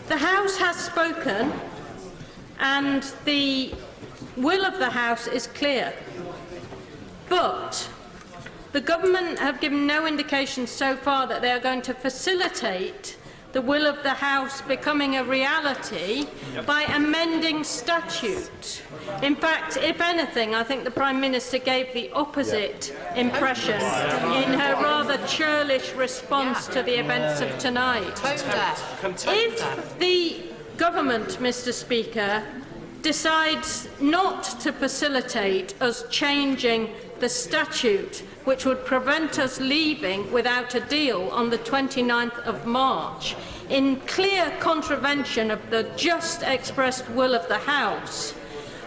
The House has spoken, and the will of the House is clear. But the government have given no indication so far that they are going to facilitate the will of the House becoming a reality by amending statute. In fact, if anything, I think the Prime Minister gave the opposite impression in her rather churlish response to the events of tonight. If the government, Mr. Speaker, decides not to facilitate us changing the statute, which would prevent us leaving without a deal on the 29th of March, in clear contravention of the just expressed will of the House,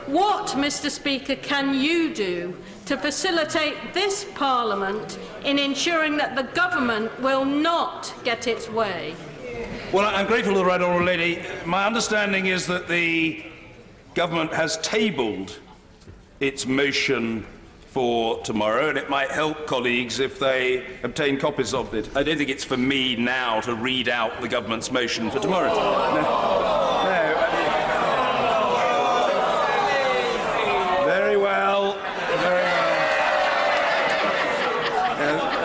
what, Mr. Speaker, can you do to facilitate this Parliament in ensuring that the government will not get its way? Well, I'm grateful to the Right Honourable Lady. My understanding is that the government has tabled its motion for tomorrow, and it might help colleagues if they obtain copies of it. I don't think it's for me now to read out the government's motion for tomorrow. Very well. Very well.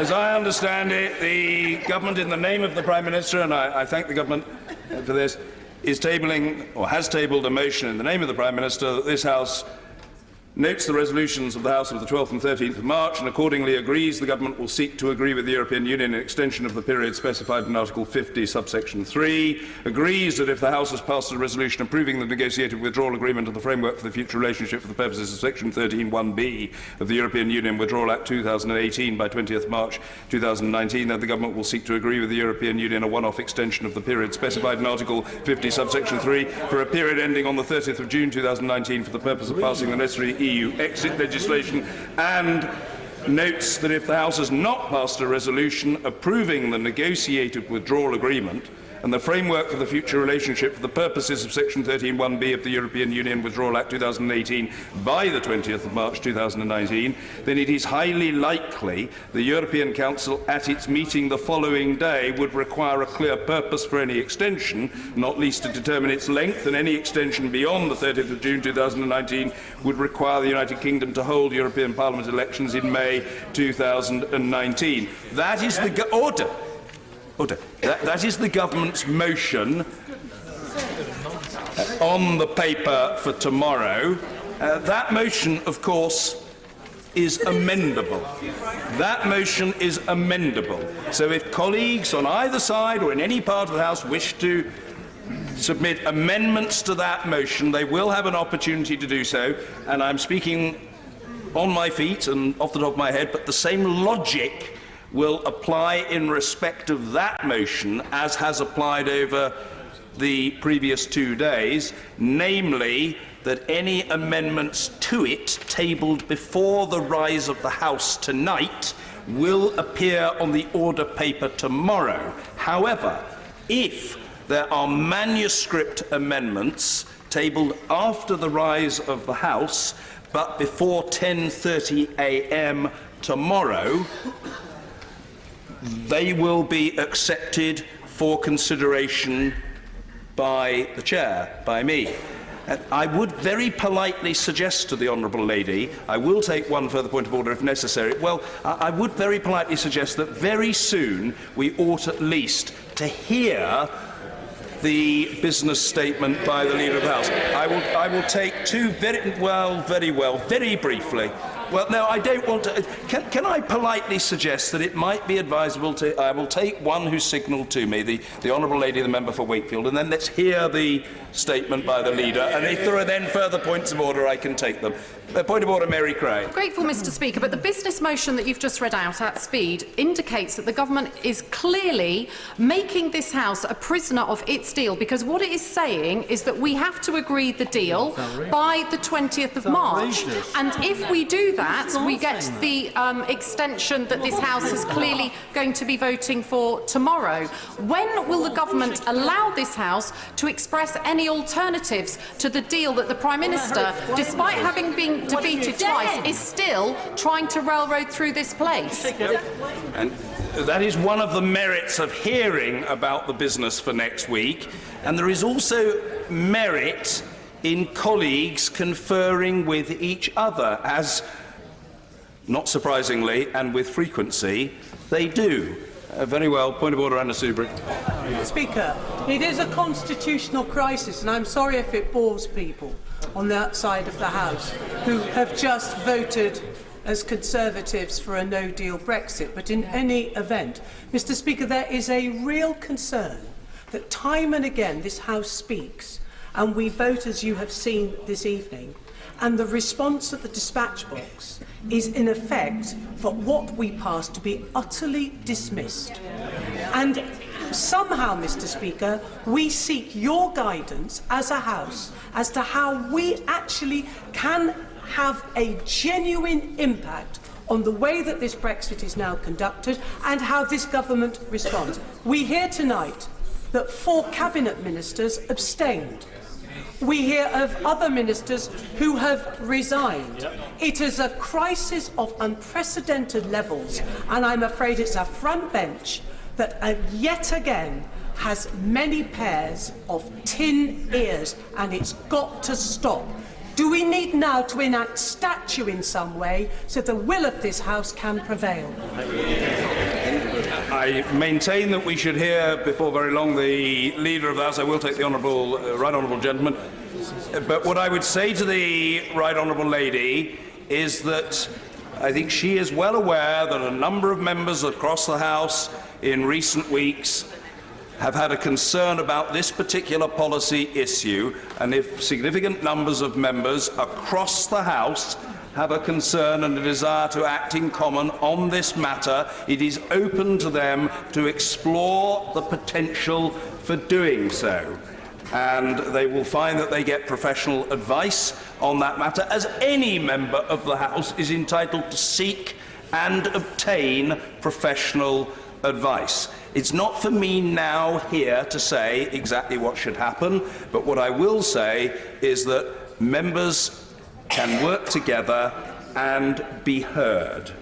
As I understand it, the government, in the name of the Prime Minister, and I thank the government for this, is tabling, or has tabled, a motion in the name of the Prime Minister that this House notes the resolutions of the House of the 12th and 13th of March and accordingly agrees the Government will seek to agree with the European Union an extension of the period specified in Article 50, subsection 3, agrees that if the House has passed a resolution approving the negotiated withdrawal agreement of the framework for the future relationship for the purposes of section 13(1)(b) of the European Union Withdrawal Act 2018 by 20th March 2019, that the Government will seek to agree with the European Union a one-off extension of the period specified in Article 50, subsection 3 for a period ending on the 30th of June 2019 for the purpose of passing the necessary EU exit legislation, and notes that if the House has not passed a resolution approving the negotiated withdrawal agreement and the framework for the future relationship for the purposes of section 13(1)(b) of the European Union Withdrawal Act 2018 by the 20th of March 2019, then it is highly likely the European Council at its meeting the following day would require a clear purpose for any extension, not least to determine its length, and any extension beyond the 30th of June 2019 would require the United Kingdom to hold European Parliament elections in May 2019. That is the order. That is the government's motion on the paper for tomorrow. That motion, of course, is amendable. That motion is amendable. So if colleagues on either side or in any part of the House wish to submit amendments to that motion, they will have an opportunity to do so. And I'm speaking on my feet and off the top of my head, but the same logic will apply in respect of that motion as has applied over the previous 2 days, namely that any amendments to it tabled before the rise of the House tonight will appear on the order paper tomorrow. However, if there are manuscript amendments tabled after the rise of the House but before 10:30 a.m. tomorrow, they will be accepted for consideration by the Chair, by me. I would very politely suggest to the Honourable Lady, I will take one further point of order if necessary, well, I would very politely suggest that very soon we ought at least to hear the business statement by the Leader of the House. I will take two very briefly. Well, no, I don't want to. Can I politely suggest that it might be advisable to. I will take one who signalled to me, the Honourable Lady, the member for Wakefield, and then let's hear the statement by the Leader. And if there are then further points of order, I can take them. Point of order, Mary Cray. Grateful, Mr. Speaker, but the business motion that you've just read out at speed indicates that the government is clearly making this House a prisoner of its deal, because what it is saying is that we have to agree the deal by the 20th of March. And if we do that, we get the extension that this House is clearly going to be voting for tomorrow. When will the government allow this House to express any alternatives to the deal that the Prime Minister, despite having been defeated twice, is still trying to railroad through this place? that is one of the merits of hearing about the business for next week, and there is also merit in colleagues conferring with each other, as, not surprisingly and with frequency, they do. Very well. Point of order, Anna Soubry. Speaker, it is a constitutional crisis, and I'm sorry if it bores people on that side of the House who have just voted as Conservatives for a no-deal Brexit. But in any event, Mr Speaker, there is a real concern that time and again this House speaks, and we vote as you have seen this evening, and the response at the dispatch box is in effect for what we pass to be utterly dismissed. And somehow, Mr Speaker, we seek your guidance as a House as to how we actually can have a genuine impact on the way that this Brexit is now conducted and how this government responds. We hear tonight that 4 cabinet ministers abstained. We hear of other ministers who have resigned. It is a crisis of unprecedented levels, and I'm afraid it's a front bench that yet again has many pairs of tin ears, and it's got to stop. Do we need now to enact statute in some way so the will of this House can prevail? I maintain that we should hear before very long the Leader of the House. I will take the right honourable gentleman. But what I would say to the Right Honourable Lady is that I think she is well aware that a number of members across the House in recent weeks have had a concern about this particular policy issue, and if significant numbers of members across the House have a concern and a desire to act in common on this matter, it is open to them to explore the potential for doing so. And they will find that they get professional advice on that matter, as any member of the House is entitled to seek and obtain professional advice. It's not for me now here to say exactly what should happen, but what I will say is that members can work together and be heard.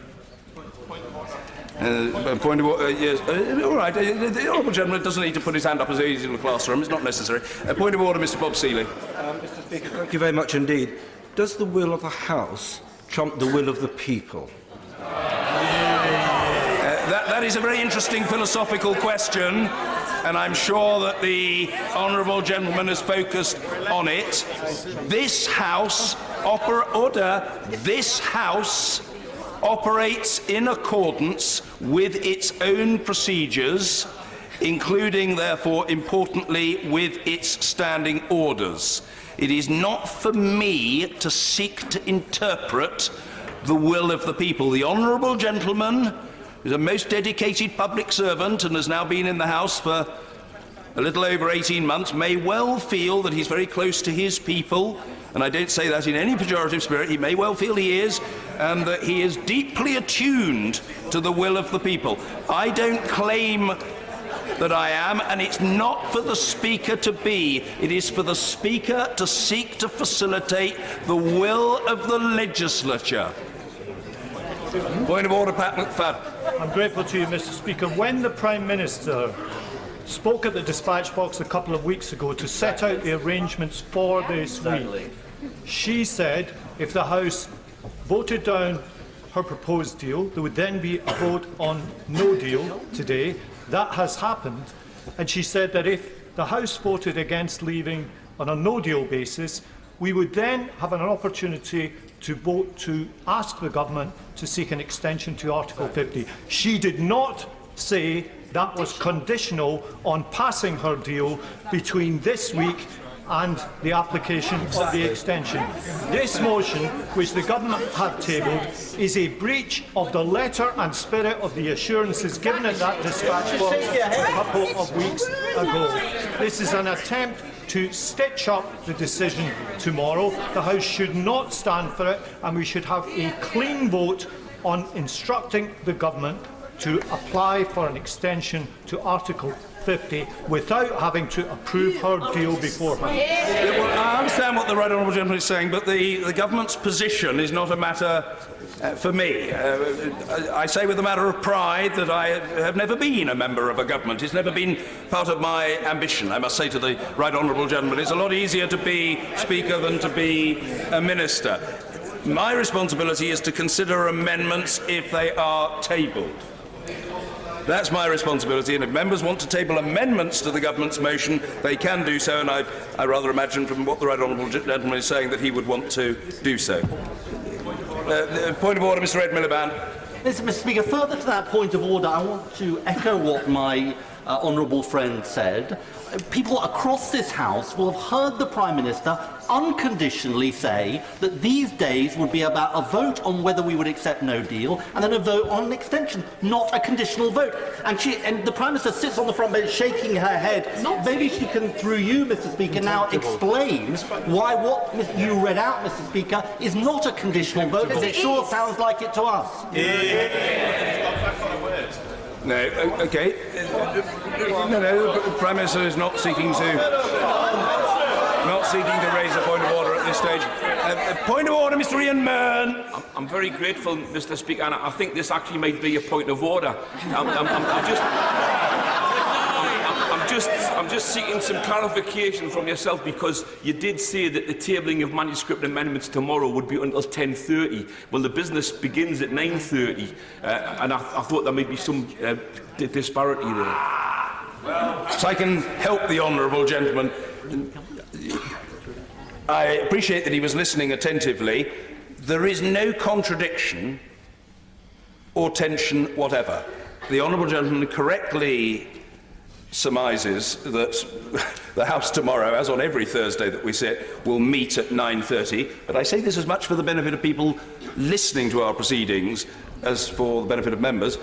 Point of order, yes. All right. The honourable gentleman doesn't need to put his hand up as he is in the classroom. It's not necessary. Point of order, Mr Bob Seeley. Mr Speaker, thank you very much indeed. Does the will of the House trump the will of the people? That is a very interesting philosophical question, and I'm sure that the honourable gentleman has focused on it. This House operates in accordance with its own procedures, including, therefore, importantly, with its standing orders. It is not for me to seek to interpret the will of the people. The honourable gentleman is a most dedicated public servant and has now been in the House for a little over 18 months, may well feel that he's very close to his people, and I don't say that in any pejorative spirit. He may well feel he is, and that he is deeply attuned to the will of the people. I don't claim that I am, and it's not for the Speaker to be. It is for the Speaker to seek to facilitate the will of the legislature. Point of order, Pat McFadden. I'm grateful to you, Mr Speaker. When the Prime Minister spoke at the dispatch box a couple of weeks ago to set out the arrangements for this week, she said if the House voted down her proposed deal, there would then be a vote on no deal today. That has happened, and she said that if the House voted against leaving on a no deal basis, we would then have an opportunity to vote to ask the government to seek an extension to Article 50. She did not say that was conditional on passing her deal between this week and the application of the extension. This motion, which the government have tabled, is a breach of the letter and spirit of the assurances given at that dispatch box a couple of weeks ago. This is an attempt to stitch up the decision tomorrow. The House should not stand for it, and we should have a clean vote on instructing the government to apply for an extension to Article 50 without having to approve her deal beforehand. Yeah, well, I understand what the right honourable gentleman is saying, but the government's position is not a matter for me. I say with a matter of pride that I have never been a member of a government. It's never been part of my ambition. I must say to the right honourable gentleman, it's a lot easier to be Speaker than to be a Minister. My responsibility is to consider amendments if they are tabled. That's my responsibility, and if members want to table amendments to the government's motion, they can do so, and I rather imagine from what the right honourable gentleman is saying that he would want to do so. Point of order, Mr Ed Miliband. Mr Speaker, further to that point of order, I want to echo what my honourable friend said. People across this House will have heard the Prime Minister unconditionally say that these days would be about a vote on whether we would accept no deal and then a vote on an extension, not a conditional vote. And the Prime Minister sits on the front bench shaking her head. Maybe she can, through you, Mr Speaker, now explain why what you read out, Mr Speaker, is not a conditional vote, as it sure sounds like it to us. No, okay. No, the Prime Minister is not seeking to raise a point of order at this stage. Point of order, Mr Ian Mearn. I'm very grateful, Mr Speaker, and I think this actually might be a point of order. I'm just seeking some clarification from yourself, because you did say that the tabling of manuscript amendments tomorrow would be until 10:30. Well, the business begins at 9:30, and I thought there might be some disparity there. So I can help the honourable gentleman. I appreciate that he was listening attentively. There is no contradiction or tension whatever. The honourable gentleman correctly surmises that the House tomorrow, as on every Thursday that we sit, will meet at 9:30. But I say this as much for the benefit of people listening to our proceedings as for the benefit of members.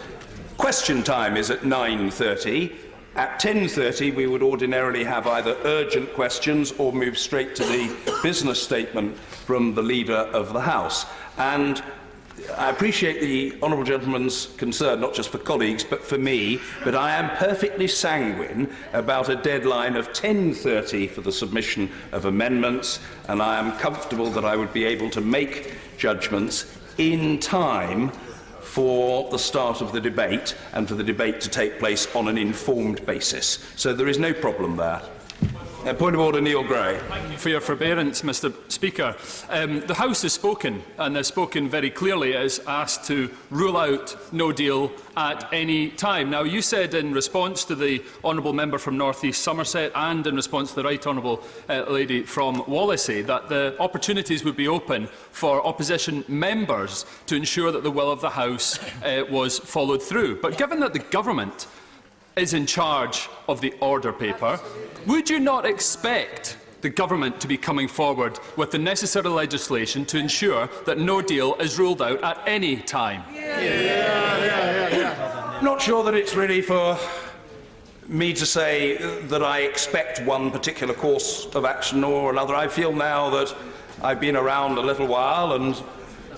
Question time is at 9:30. At 10:30 we would ordinarily have either urgent questions or move straight to the business statement from the Leader of the House. And I appreciate the honourable gentleman's concern, not just for colleagues, but for me, but I am perfectly sanguine about a deadline of 10:30 for the submission of amendments, and I am comfortable that I would be able to make judgments in time for the start of the debate and for the debate to take place on an informed basis. So there is no problem there. Point of order, Neil Gray. Thank you for your forbearance, Mr Speaker. The House has spoken, and has spoken very clearly. It is asked to rule out no deal at any time. Now, you said in response to the honourable member from North East Somerset and in response to the right honourable lady from Wallasey that the opportunities would be open for opposition members to ensure that the will of the House was followed through. But given that the government is in charge of the order paper, would you not expect the government to be coming forward with the necessary legislation to ensure that no deal is ruled out at any time? Not sure that it's really for me to say that I expect one particular course of action or another. I feel now that I've been around a little while, and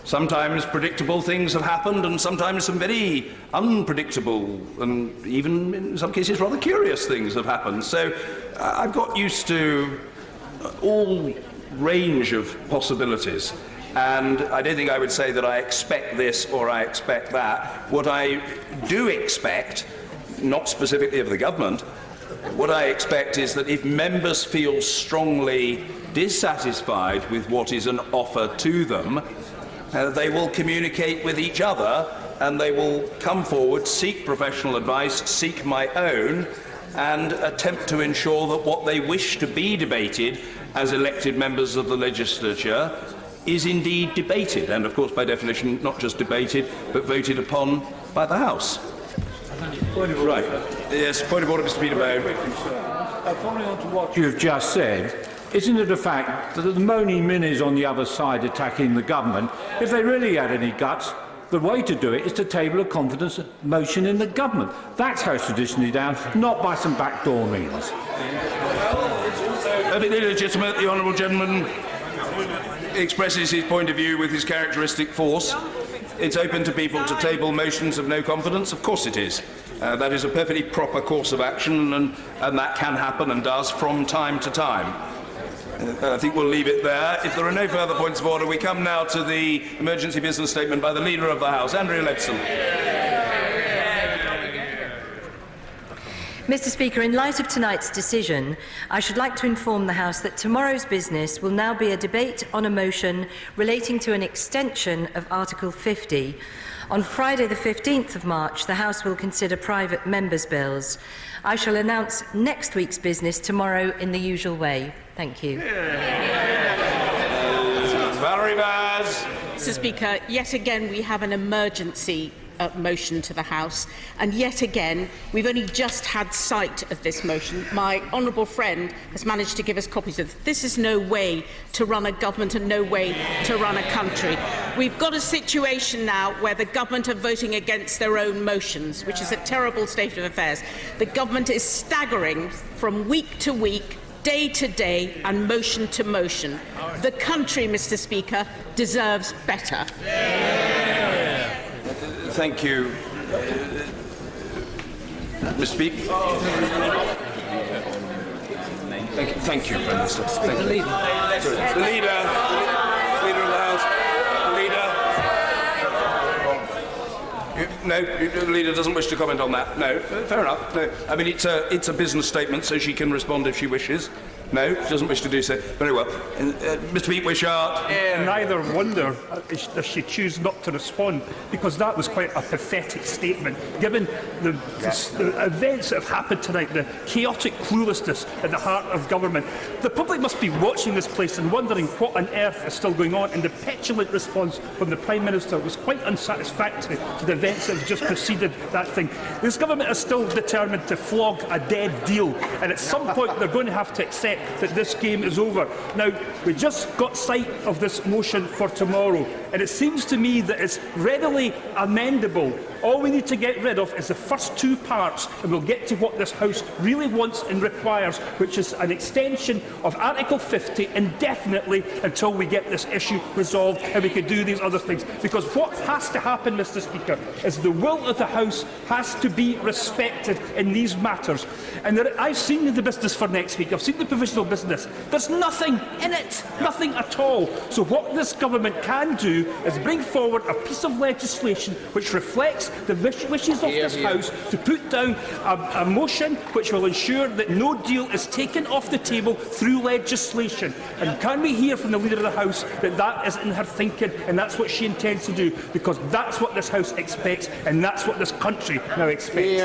sometimes predictable things have happened, and sometimes some very unpredictable and even in some cases rather curious things have happened. So I've got used to all range of possibilities, and I don't think I would say that I expect this or I expect that. What I do expect, not specifically of the government, what I expect is that if members feel strongly dissatisfied with what is an offer to them, they will communicate with each other, and they will come forward, seek professional advice, seek my own, and attempt to ensure that what they wish to be debated as elected members of the legislature is indeed debated, and of course by definition not just debated but voted upon by the House. Right. Yes, point of order, Mr Peterbone. Following on to what you have just said, isn't it a fact that the moaning minis on the other side attacking the government, if they really had any guts, the way to do it is to table a confidence motion in the government? That's how it's traditionally done, not by some backdoor means. Perfectly legitimate. The honourable gentleman expresses his point of view with his characteristic force. It's open to people to table motions of no confidence. Of course it is. That is a perfectly proper course of action, and that can happen and does from time to time. I think we'll leave it there. If there are no further points of order, we come now to the emergency business statement by the Leader of the House, Andrea Leadsom. Mr Speaker, in light of tonight's decision, I should like to inform the House that tomorrow's business will now be a debate on a motion relating to an extension of Article 50. On Friday the 15th of March, the House will consider private members' bills. I shall announce next week's business tomorrow in the usual way. Thank you. Valerie Baz. Mr Speaker, yet again we have an emergency motion to the House, and yet again we've only just had sight of this motion. My honourable friend has managed to give us copies of it. This is no way to run a government and no way to run a country. We've got a situation now where the government are voting against their own motions, which is a terrible state of affairs. The government is staggering from week to week, day to day and motion to motion. The country, Mr Speaker, deserves better. Thank you. Mr. Speaker. Thank you, Prime Minister. Thank you. The Leader of the House. No, the Leader doesn't wish to comment on that. No, fair enough. No, I mean it's a business statement, so she can respond if she wishes. No, she doesn't wish to do so. Very well. Mr. Pete Wishart. Neither wonder if she choose not to respond, because that was quite a pathetic statement, given the events that have happened tonight, the chaotic cluelessness at the heart of government. The public must be watching this place and wondering what on earth is still going on, and the petulant response from the Prime Minister was quite unsatisfactory to the events that have just preceded that thing. This government is still determined to flog a dead deal, and at some point they're going to have to accept that this game is over. Now, we just got sight of this motion for tomorrow, and it seems to me that it's readily amendable. All we need to get rid of is the first two parts, and we'll get to what this House really wants and requires, which is an extension of Article 50 indefinitely until we get this issue resolved and we can do these other things. Because what has to happen, Mr Speaker, is the will of the House has to be respected in these matters. And I've seen the business for next week. I've seen the provisional business. There's nothing in it, nothing at all. So what this government can do is bring forward a piece of legislation which reflects the wishes of this House to put down a motion which will ensure that no deal is taken off the table through legislation. And can we hear from the Leader of the House that that is in her thinking and that's what she intends to do? Because that's what this House expects and that's what this country now expects.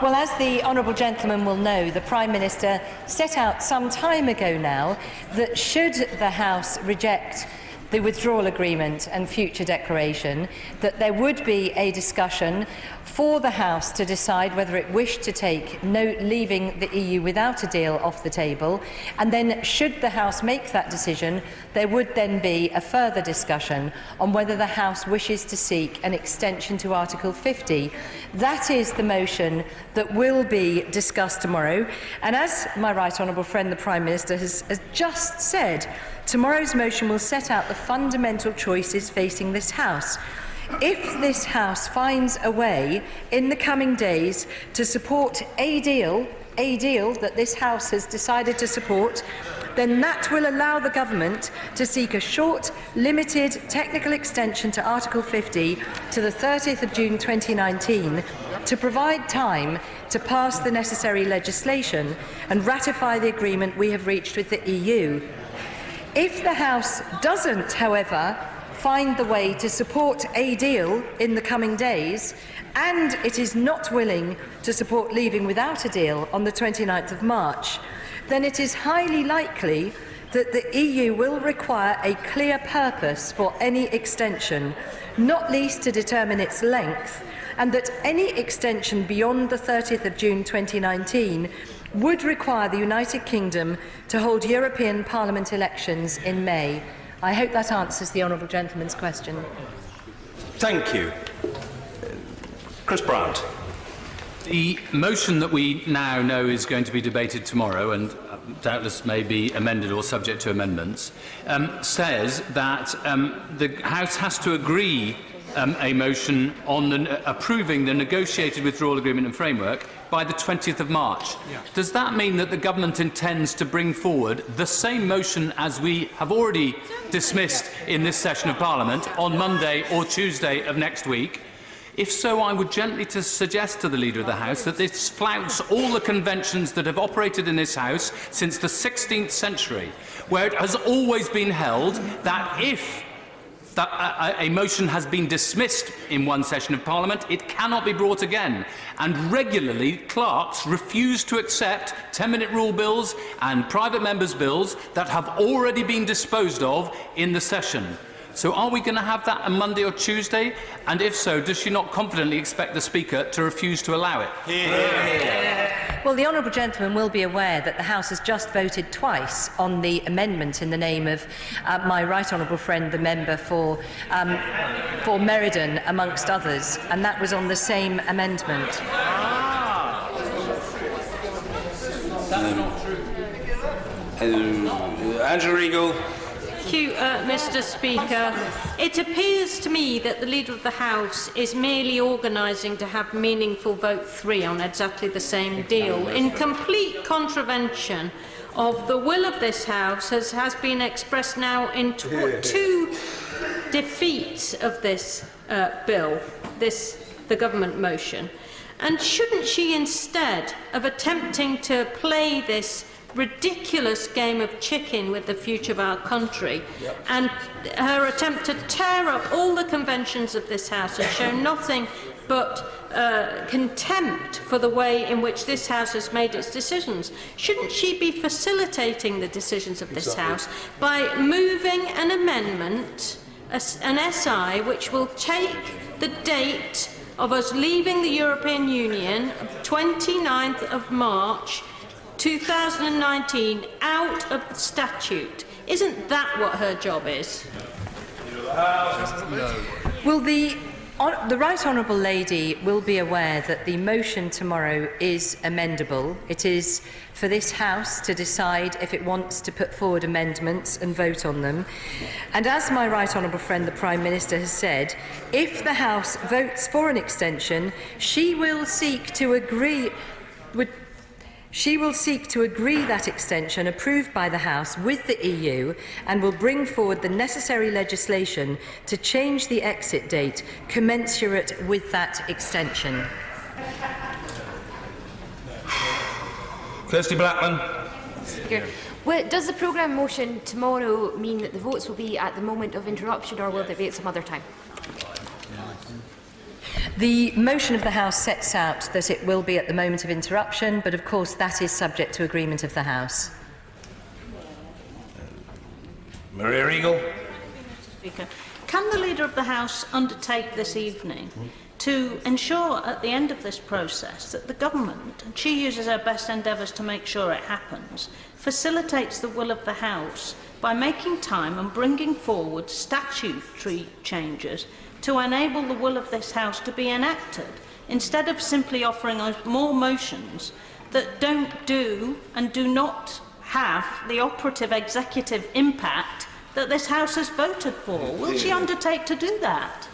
Well, as the honourable gentleman will know, the Prime Minister set out some time ago now that should the House reject the withdrawal agreement and future declaration, that there would be a discussion for the House to decide whether it wished to take leaving the EU without a deal off the table, and then should the House make that decision, there would then be a further discussion on whether the House wishes to seek an extension to Article 50. That is the motion that will be discussed tomorrow, and as my right honourable friend the Prime Minister has just said, tomorrow's motion will set out the fundamental choices facing this House. If this House finds a way in the coming days to support a deal that this House has decided to support, then that will allow the government to seek a short, limited technical extension to Article 50 to the 30th of June 2019 to provide time to pass the necessary legislation and ratify the agreement we have reached with the EU. If the House doesn't, however, find the way to support a deal in the coming days, and it is not willing to support leaving without a deal on the 29th of March, then it is highly likely that the EU will require a clear purpose for any extension, not least to determine its length, and that any extension beyond the 30th of June 2019 would require the United Kingdom to hold European Parliament elections in May. I hope that answers the honourable gentleman's question. Thank you. Chris Bryant. The motion that we now know is going to be debated tomorrow, and doubtless may be amended or subject to amendments, says that the House has to agree a motion on approving the negotiated withdrawal agreement and framework by the 20th of March. Yeah. Does that mean that the government intends to bring forward the same motion as we have already dismissed in this session of Parliament on Monday or Tuesday of next week? If so, I would gently suggest to the Leader of the House that this flouts all the conventions that have operated in this House since the 16th century, where it has always been held that if a motion has been dismissed in one session of Parliament, it cannot be brought again. And regularly, clerks refuse to accept 10-minute rule bills and private members' bills that have already been disposed of in the session. So are we going to have that on Monday or Tuesday? And if so, does she not confidently expect the Speaker to refuse to allow it? Yeah. Well, the honourable gentleman will be aware that the House has just voted twice on the amendment in the name of my right honourable friend, the member for Meriden, amongst others, and that was on the same amendment. That's not true. Angela Regal. Thank you, Mr Speaker. It appears to me that the Leader of the House is merely organising to have meaningful vote 3 on exactly the same deal, in complete contravention of the will of this House, as has been expressed now in two defeats of this bill, the government motion. And shouldn't she, instead of attempting to play this ridiculous game of chicken with the future of our country, and her attempt to tear up all the conventions of this House and show nothing but contempt for the way in which this House has made its decisions, shouldn't she be facilitating the decisions of this House by moving an amendment, an SI, which will take the date of us leaving the European Union, 29th of March 2019, out of the statute? Isn't that what her job is? Well, the right honourable lady will be aware that the motion tomorrow is amendable. It is for this House to decide if it wants to put forward amendments and vote on them. And as my right honourable friend, the Prime Minister, has said, if the House votes for an extension, she will seek to agree that extension approved by the House with the EU, and will bring forward the necessary legislation to change the exit date commensurate with that extension. Kirsty Blackman. Well, does the programme motion tomorrow mean that the votes will be at the moment of interruption, or will they be at some other time? The motion of the House sets out that it will be at the moment of interruption, but of course that is subject to agreement of the House. Maria Regal. Speaker, can the Leader of the House undertake this evening to ensure at the end of this process that the government, and she uses her best endeavours to make sure it happens, facilitates the will of the House by making time and bringing forward statutory changes to enable the will of this House to be enacted, instead of simply offering us more motions that don't do and do not have the operative executive impact that this House has voted for? Will she undertake to do that?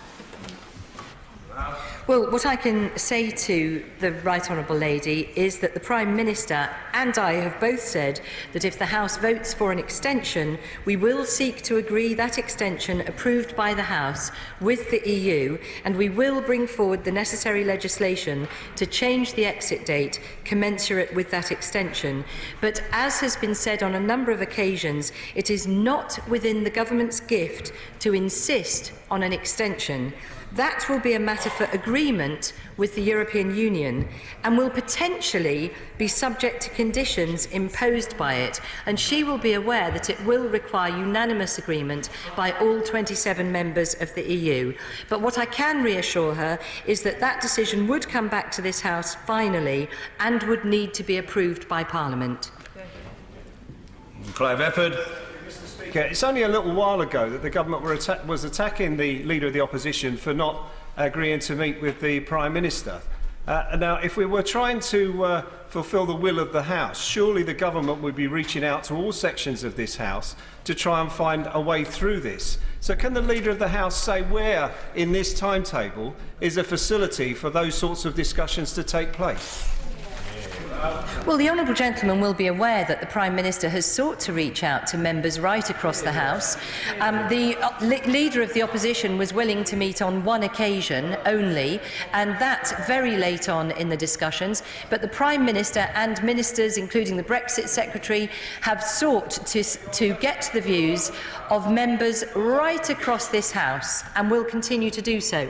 Well, what I can say to the Right Honourable Lady is that the Prime Minister and I have both said that if the House votes for an extension, we will seek to agree that extension approved by the House with the EU, and we will bring forward the necessary legislation to change the exit date commensurate with that extension. But as has been said on a number of occasions, it is not within the government's gift to insist on an extension. That will be a matter for agreement with the European Union and will potentially be subject to conditions imposed by it, and she will be aware that it will require unanimous agreement by all 27 members of the EU. But what I can reassure her is that that decision would come back to this House finally and would need to be approved by Parliament. Clive Efford. It's only a little while ago that the government was attacking the Leader of the Opposition for not agreeing to meet with the Prime Minister. Now, if we were trying to fulfil the will of the House, surely the government would be reaching out to all sections of this House to try and find a way through this. So can the Leader of the House say where in this timetable is a facility for those sorts of discussions to take place? Well, the honourable gentleman will be aware that the Prime Minister has sought to reach out to members right across the House. The Leader of the Opposition was willing to meet on one occasion only, and that very late on in the discussions. But the Prime Minister and ministers, including the Brexit Secretary, have sought to get the views of members right across this House and will continue to do so.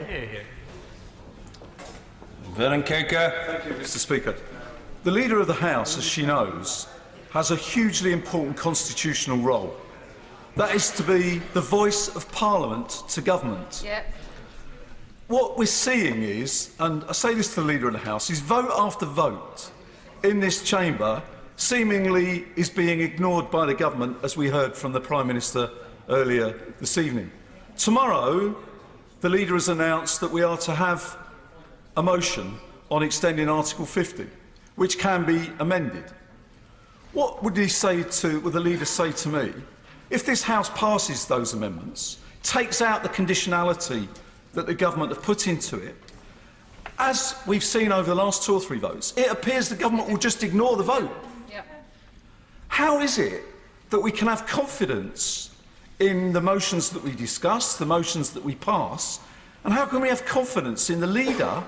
Vernon Coker. Thank you, Mr Speaker. The Leader of the House, as she knows, has a hugely important constitutional role. That is to be the voice of Parliament to government. Yep. What we're seeing is, and I say this to the Leader of the House, is vote after vote in this chamber seemingly is being ignored by the government, as we heard from the Prime Minister earlier this evening. Tomorrow, the Leader has announced that we are to have a motion on extending Article 50. Which can be amended. What would the Leader say to me if this House passes those amendments, takes out the conditionality that the government have put into it? As we've seen over the last 2 or 3 votes, it appears the government will just ignore the vote. Yep. How is it that we can have confidence in the motions that we discuss, the motions that we pass, and how can we have confidence in the Leader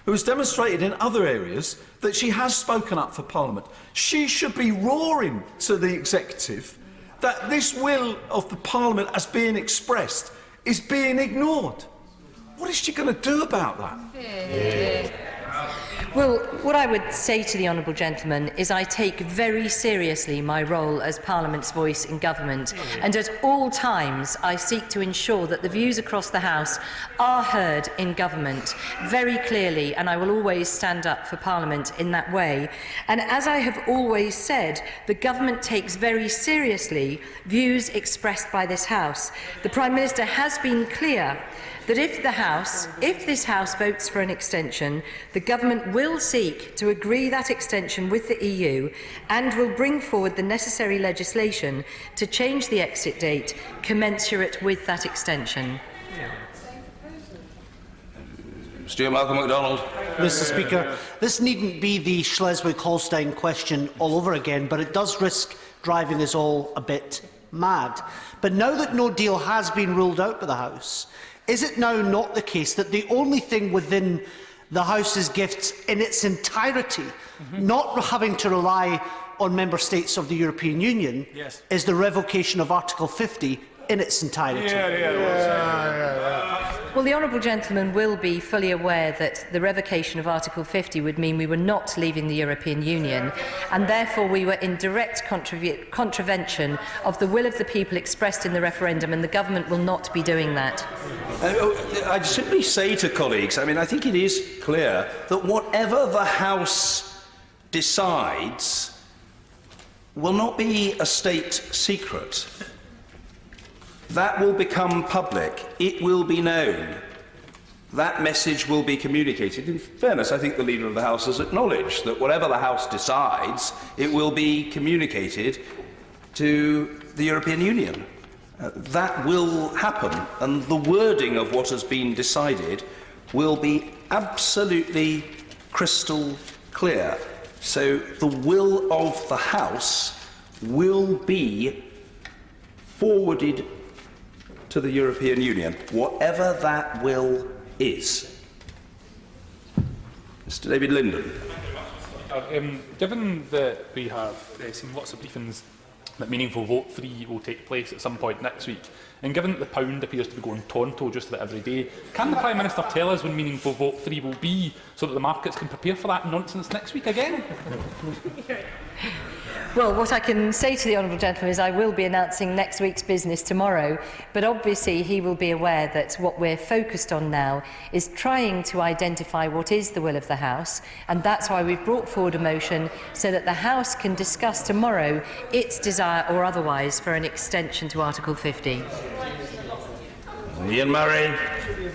who has demonstrated in other areas that she has spoken up for Parliament? She should be roaring to the Executive that this will of the Parliament as being expressed is being ignored. What is she going to do about that? Well, what I would say to the honourable gentleman is I take very seriously my role as Parliament's voice in government, and at all times I seek to ensure that the views across the House are heard in government very clearly, and I will always stand up for Parliament in that way. And as I have always said, the government takes very seriously views expressed by this House. The Prime Minister has been clear that if this House votes for an extension, the government will seek to agree that extension with the EU and will bring forward the necessary legislation to change the exit date commensurate with that extension. Stuart Malcolm MacDonald. Mr Speaker, this needn't be the Schleswig-Holstein question all over again, but it does risk driving us all a bit mad. But now that no deal has been ruled out by the House, is it now not the case that the only thing within the House's gifts in its entirety, not having to rely on Member States of the European Union, is the revocation of Article 50 in its entirety? Well, the honourable gentleman will be fully aware that the revocation of Article 50 would mean we were not leaving the European Union, and therefore we were in direct contravention of the will of the people expressed in the referendum, and the government will not be doing that. I'd simply say to colleagues, I think it is clear that whatever the House decides will not be a state secret. That will become public. It will be known. That message will be communicated. In fairness, I think the Leader of the House has acknowledged that whatever the House decides, it will be communicated to the European Union. That will happen, and the wording of what has been decided will be absolutely crystal clear. So the will of the House will be forwarded to the European Union, whatever that will is. Mr David Linden. Given that we have seen lots of briefings that meaningful vote free will take place at some point next week, and given that the pound appears to be going tonto just about every day, can the Prime Minister tell us when meaningful vote free will be so that the markets can prepare for that nonsense next week again? Well, what I can say to the honourable gentleman is I will be announcing next week's business tomorrow, but obviously he will be aware that what we're focused on now is trying to identify what is the will of the House, and that's why we've brought forward a motion so that the House can discuss tomorrow its desire or otherwise for an extension to Article 50. Ian Murray.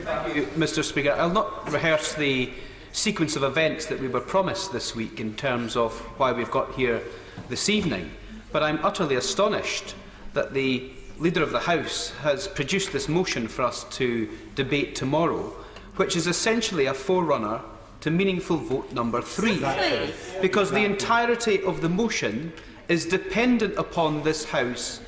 Thank you, Mr Speaker. I'll not rehearse the sequence of events that we were promised this week in terms of why we've got here this evening. But I'm utterly astonished that the Leader of the House has produced this motion for us to debate tomorrow, which is essentially a forerunner to meaningful vote number 3. Because the entirety of the motion is dependent upon this House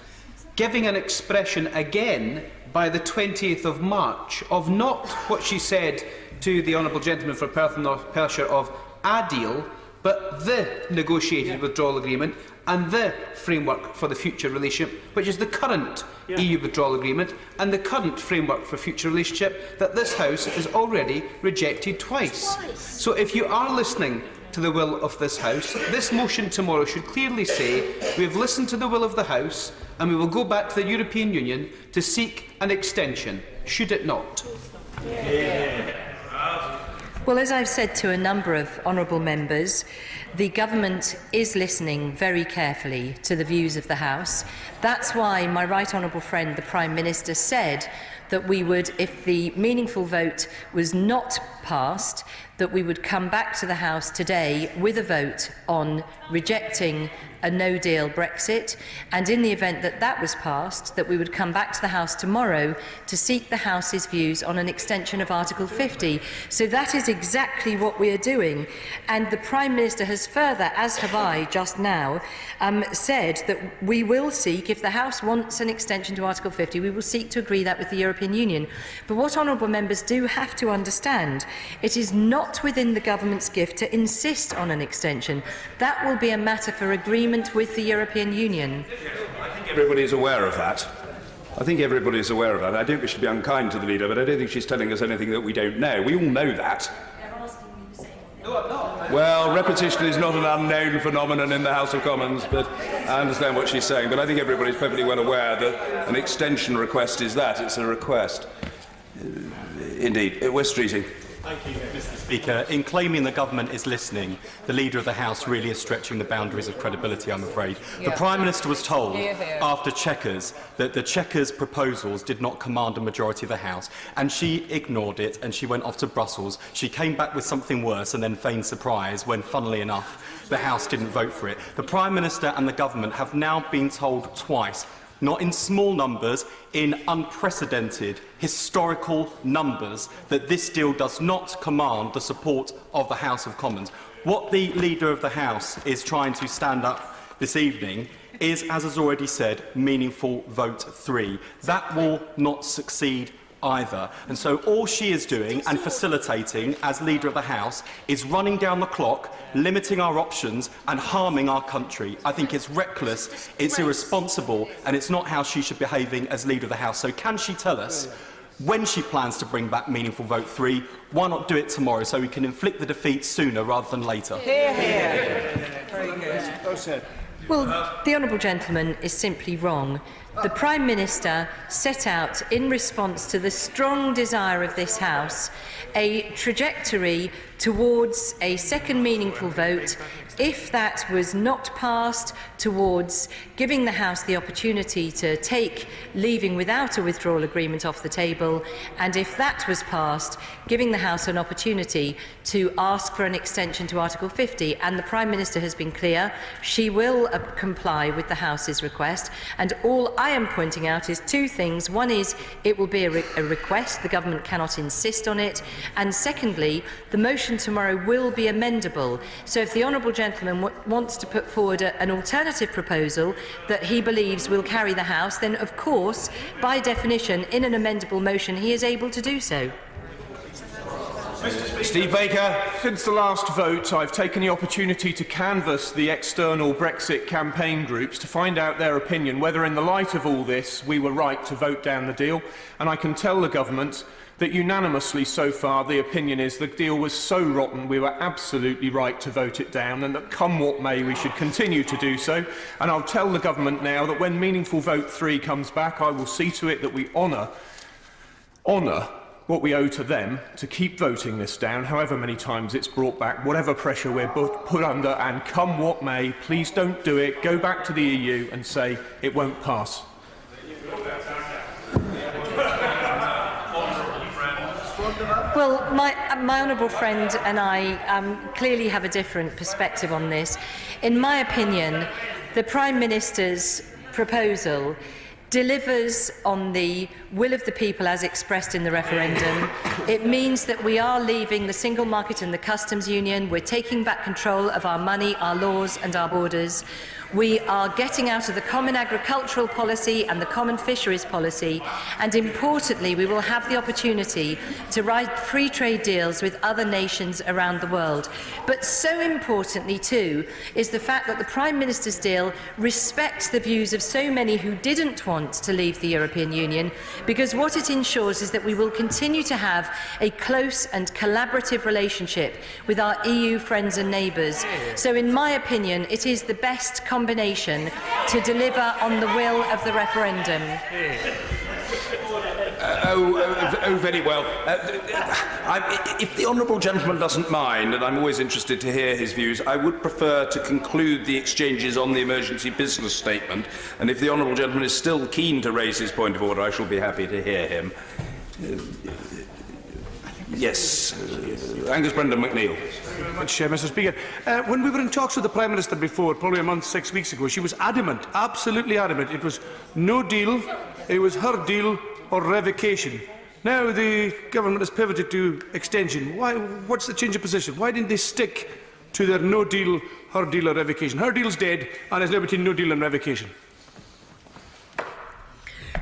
giving an expression again by the 20th of March of not what she said to the Honourable Gentleman for Perth and North Perthshire of a deal, but the negotiated withdrawal agreement and the framework for the future relationship, which is the current EU withdrawal agreement and the current framework for future relationship that this House has already rejected twice. So if you are listening to the will of this House, this motion tomorrow should clearly say we have listened to the will of the House and we will go back to the European Union to seek an extension, should it not? Well, as I've said to a number of honourable members, the government is listening very carefully to the views of the House. That's why my right honourable friend, the Prime Minister, said that we would, if the meaningful vote was not passed, that we would come back to the House today with a vote on rejecting a no-deal Brexit, and in the event that that was passed, that we would come back to the House tomorrow to seek the House's views on an extension of Article 50. So that is exactly what we are doing. And the Prime Minister has further, as have I just now, said that we will seek, if the House wants an extension to Article 50, we will seek to agree that with the European Union. But what honourable members do have to understand, it is not within the government's gift to insist on an extension. That will be a matter for agreement with the European Union. I think everybody is aware of that. I think everybody is aware of that. I don't wish to be unkind to the leader, but I don't think she's telling us anything that we don't know. We all know that. Well, repetition is not an unknown phenomenon in the House of Commons, but I understand what she's saying. But I think everybody is perfectly well aware that an extension request is that. It's a request. Indeed. West Streeting. Thank you, Mr Speaker. In claiming the government is listening, the Leader of the House really is stretching the boundaries of credibility, I'm afraid. The Prime Minister was told after Chequers that the Chequers proposals did not command a majority of the House, and she ignored it and she went off to Brussels. She came back with something worse and then feigned surprise when, funnily enough, the House didn't vote for it. The Prime Minister and the government have now been told twice, not in small numbers, in unprecedented, historical numbers, that this deal does not command the support of the House of Commons. What the Leader of the House is trying to stand up this evening is, as has already said, meaningful vote 3. That will not succeed either. And so all she is doing and facilitating as Leader of the House is running down the clock, limiting our options and harming our country. I think it's reckless, it's irresponsible, and it's not how she should be behaving as Leader of the House. So can she tell us when she plans to bring back meaningful vote 3? Why not do it tomorrow so we can inflict the defeat sooner rather than later? Well, the honourable gentleman is simply wrong. The Prime Minister set out, in response to the strong desire of this House, a trajectory towards a second meaningful vote. If that was not passed, towards giving the House the opportunity to take leaving without a withdrawal agreement off the table, and if that was passed, giving the House an opportunity to ask for an extension to Article 50. And the Prime Minister has been clear, she will comply with the House's request. And all I am pointing out is two things. One is it will be a request, the government cannot insist on it. And secondly, the motion tomorrow will be amendable. So if the honourable gentleman wants to put forward an alternative proposal that he believes will carry the House, then of course, by definition, in an amendable motion, he is able to do so. Steve Baker. Since the last vote, I've taken the opportunity to canvass the external Brexit campaign groups to find out their opinion, whether in the light of all this we were right to vote down the deal. And I can tell the government that unanimously so far the opinion is the deal was so rotten we were absolutely right to vote it down, and that come what may we should continue to do so. And I'll tell the government now that when meaningful vote 3 comes back, I will see to it that we honour what we owe to them to keep voting this down, however many times it's brought back, whatever pressure we're put under, and come what may, please don't do it. Go back to the EU and say it won't pass. Well, my honourable friend and I clearly have a different perspective on this. In my opinion, the Prime Minister's proposal delivers on the will of the people as expressed in the referendum. It means that we are leaving the single market and the customs union. We're taking back control of our money, our laws and our borders. We are getting out of the common agricultural policy and the common fisheries policy, and importantly, we will have the opportunity to write free trade deals with other nations around the world. But so importantly too is the fact that the Prime Minister's deal respects the views of so many who didn't want to leave the European Union, because what it ensures is that we will continue to have a close and collaborative relationship with our EU friends and neighbours. So in my opinion, it is the best combination to deliver on the will of the referendum. Very well. If the honourable gentleman doesn't mind, and I'm always interested to hear his views, I would prefer to conclude the exchanges on the emergency business statement, and if the honourable gentleman is still keen to raise his point of order, I shall be happy to hear him. Yes, Angus Brendan McNeill. Thank you very much, Mr Speaker. When we were in talks with the Prime Minister before, probably a month, 6 weeks ago, she was adamant, absolutely adamant. It was no deal, it was her deal or revocation. Now the government has pivoted to extension. What's the change of position? Why didn't they stick to their no deal, her deal or revocation? Her deal's dead, and there's now between no deal and revocation.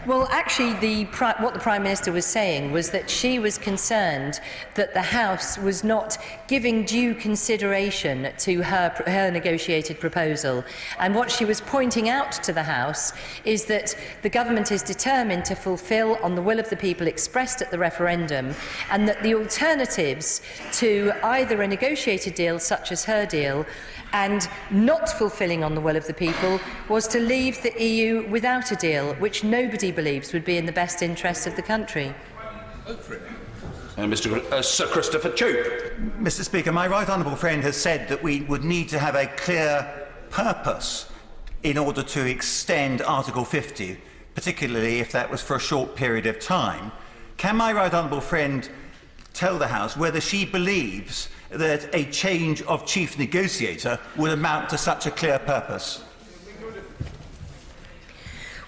Well, actually, what the Prime Minister was saying was that she was concerned that the House was not giving due consideration to her negotiated proposal. And what she was pointing out to the House is that the government is determined to fulfil on the will of the people expressed at the referendum, and that the alternatives to either a negotiated deal such as her deal and not fulfilling on the will of the people was to leave the EU without a deal, which nobody believes would be in the best interests of the country. Sir Christopher Chope. Mr Speaker, my right honourable friend has said that we would need to have a clear purpose in order to extend Article 50, particularly if that was for a short period of time. Can my right honourable friend tell the House whether she believes that a change of chief negotiator would amount to such a clear purpose?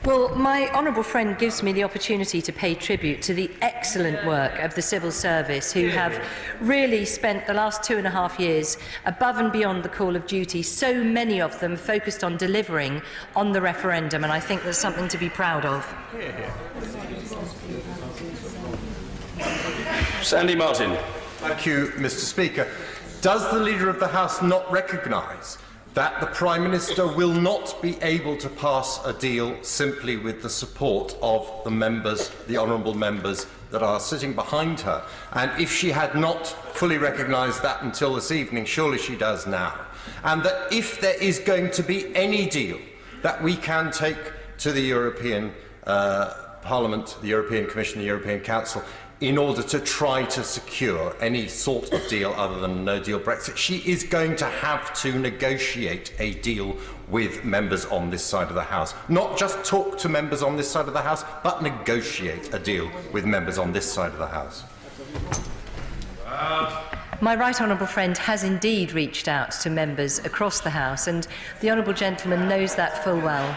Well, my honourable friend gives me the opportunity to pay tribute to the excellent work of the civil service, who have really spent the last 2.5 years above and beyond the call of duty, so many of them focused on delivering on the referendum, and I think there's something to be proud of. Sandy Martin. Thank you, Mr Speaker. Does the Leader of the House not recognise that the Prime Minister will not be able to pass a deal simply with the support of the members, the honourable members that are sitting behind her? And if she had not fully recognised that until this evening, surely she does now. And that if there is going to be any deal that we can take to the European Parliament, the European Commission, the European Council, in order to try to secure any sort of deal other than a no-deal Brexit, she is going to have to negotiate a deal with members on this side of the House. Not just talk to members on this side of the House, but negotiate a deal with members on this side of the House. My right honourable friend has indeed reached out to members across the House, and the honourable gentleman knows that full well.